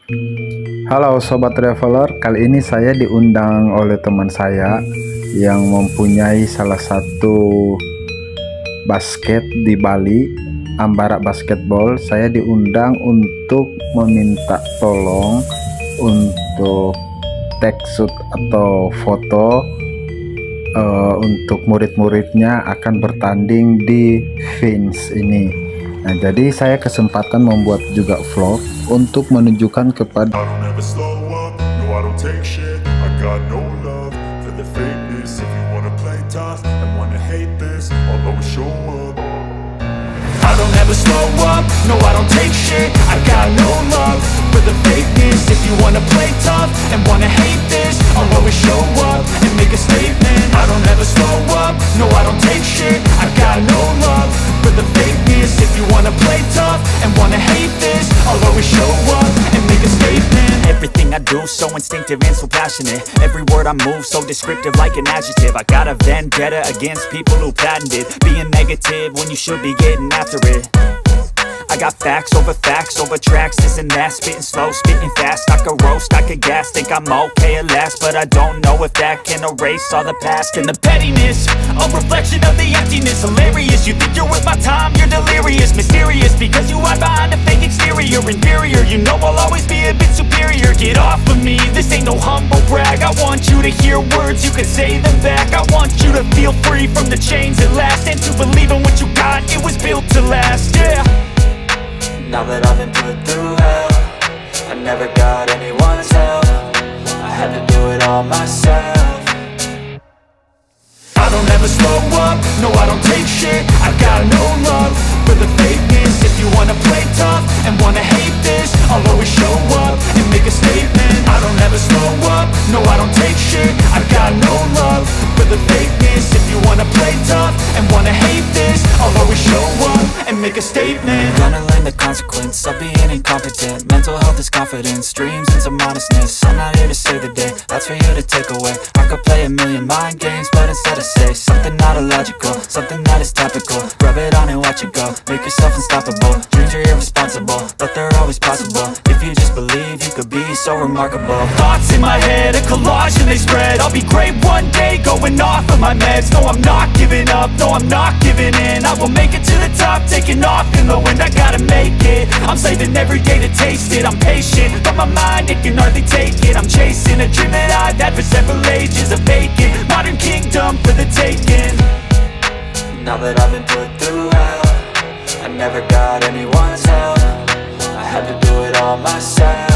Halo Sobat Traveler, kali ini saya diundang oleh teman saya yang mempunyai salah satu basket di Bali, Ambara Basketball. Saya diundang untuk meminta tolong untuk take shoot atau foto untuk murid-muridnya akan bertanding di FINSS ini. Nah, jadi saya kesempatan membuat juga vlog untuk menunjukkan kepada I don't ever slow up, no I don't take shit. I got no love for the fakeness. If you wanna play tough and wanna hate this, I'll always show up and make a statement. I don't ever slow up, no I don't take shit. I got no love for the fakeness. If you wanna play tough and wanna hate this, I'll always show up and make a statement. Everything I do so instinctive and so passionate. Every word I move so descriptive like an adjective. I got a vendetta against people who patented being negative when you should be getting after it. I got facts over tracks, this and that. Spitting slow, spitting fast. I could roast, I could gas. Think I'm okay at last, but I don't know if that can erase all the past. And the pettiness, a reflection of the emptiness. Hilarious, you think you're worth my time, you're delirious. Mysterious, because you hide behind a fake exterior. Inferior, you know I'll always be a bit superior. Get off of me, this ain't no humble brag. I want you to hear words, you can say them back. I want you to feel free from the chains at last, and to believe in what you got, it was built to last, yeah. Now that I've been put through hell, I never got anyone's help. I had to do it all myself. I don't ever slow up, no I don't take shit. I got no love for the fakeness. If you wanna play tough and wanna hate this, I'll always show up and make a statement. I don't ever slow up, no I don't take shit. I got no love for the fakeness. If you wanna play tough and wanna hate this, I'll always show up and make a statement. Gonna learn the consequence of being incompetent. Mental health is confidence, dreams and some honestness. I'm not here to save the day, that's for you to take away. I could play a million mind games, but instead I say something not illogical, something that is topical. Rub it on and watch it go, make yourself unstoppable. Dreams are irresponsible, but they're always possible. If you just believe, you could be so remarkable. Thoughts in my head, a collage and they spread. I'll be great one day, going off of my meds. No, I'm not giving up, no, I'm not giving in. I will make it to the top, taking off in the wind. I gotta make it, I'm saving every day to taste it. I'm patient, but my mind, it can hardly take it. I'm chasing a dream that I've had for several ages. A vacant, modern kingdom for the taking. Now that I've been put through hell, I never got anyone's help. I had to do it all myself.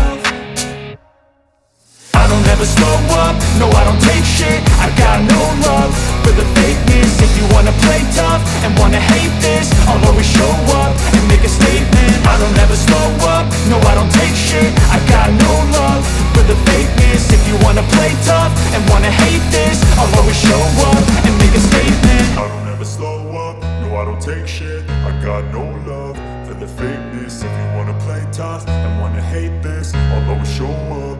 I don't ever slow up, no I don't take shit. I got no love for the fakeness. If you wanna play tough and wanna hate this, I'll always show up and make a statement. I don't ever slow up, no I don't take shit. I got no love for the fakeness. If you wanna play tough and wanna hate this, I'll always show up and make a statement. I don't ever slow up, no I don't take shit. I got no love for the fakeness. If you wanna play tough and wanna hate this, I'll always show up.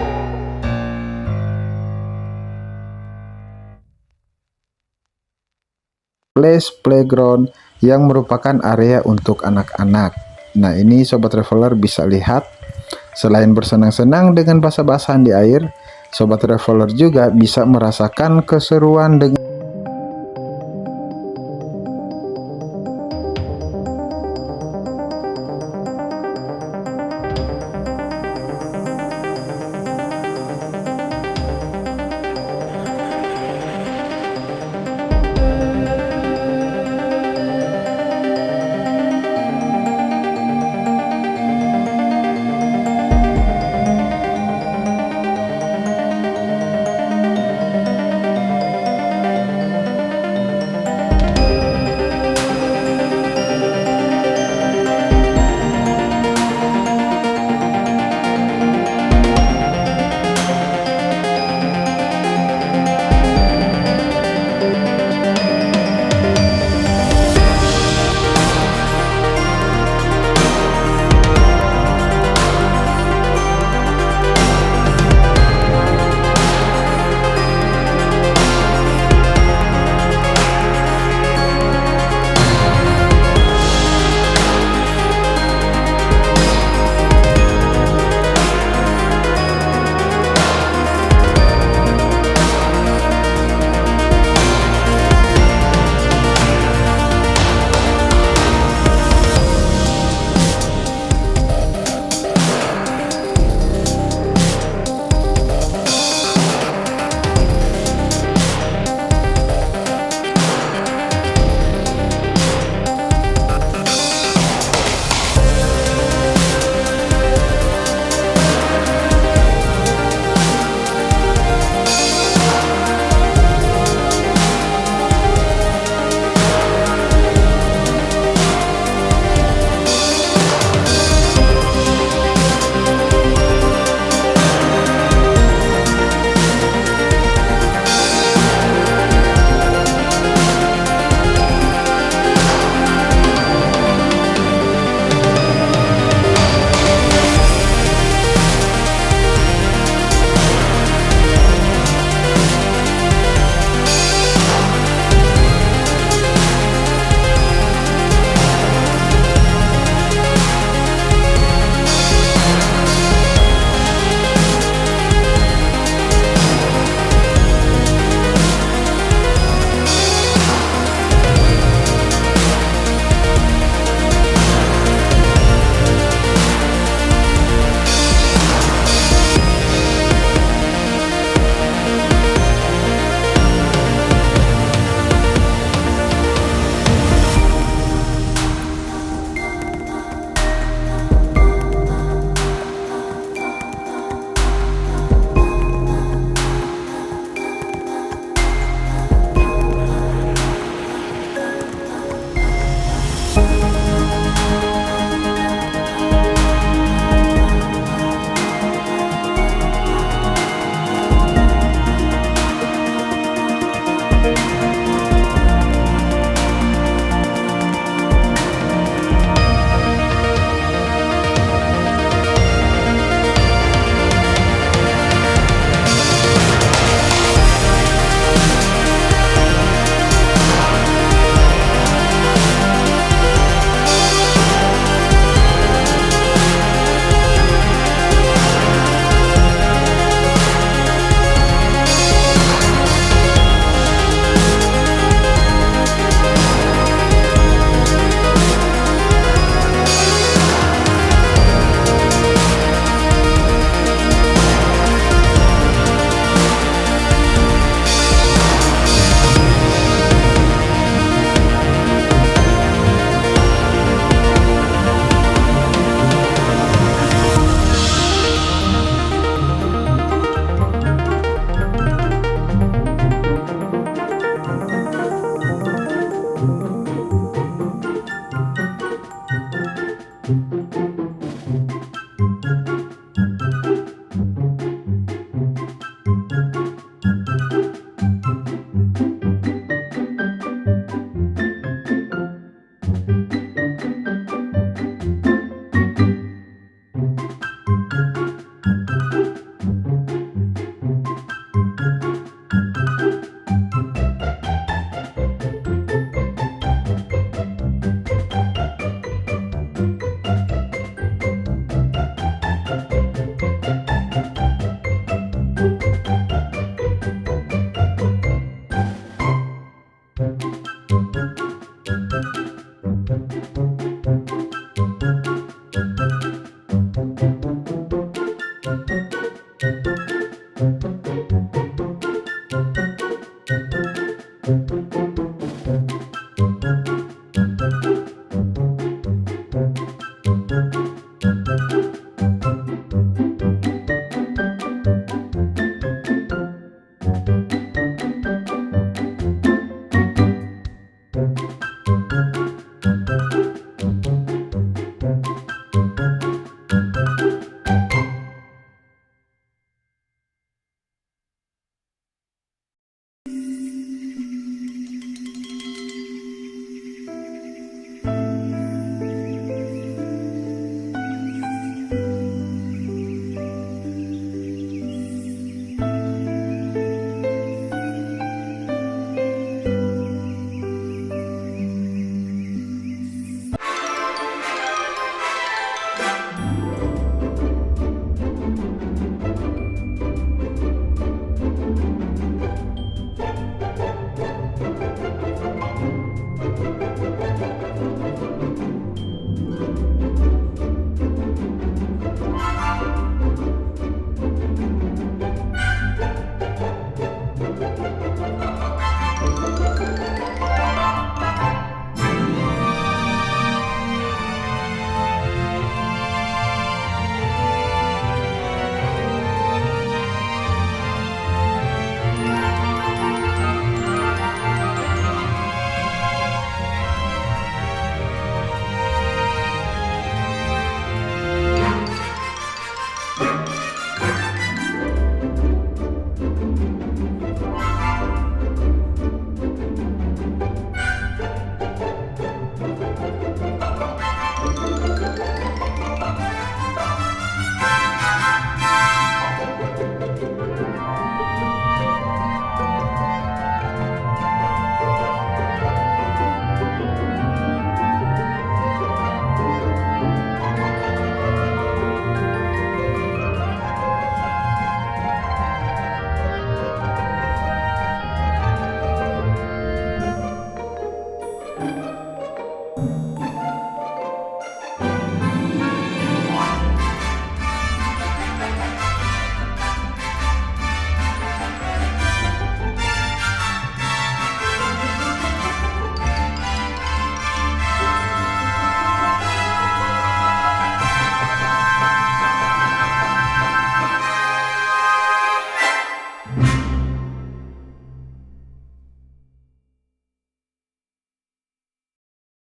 playground yang merupakan area untuk anak-anak. Nah, ini Sobat Traveler bisa lihat, selain bersenang-senang dengan basah-basahan di air, Sobat Traveler juga bisa merasakan keseruan dengan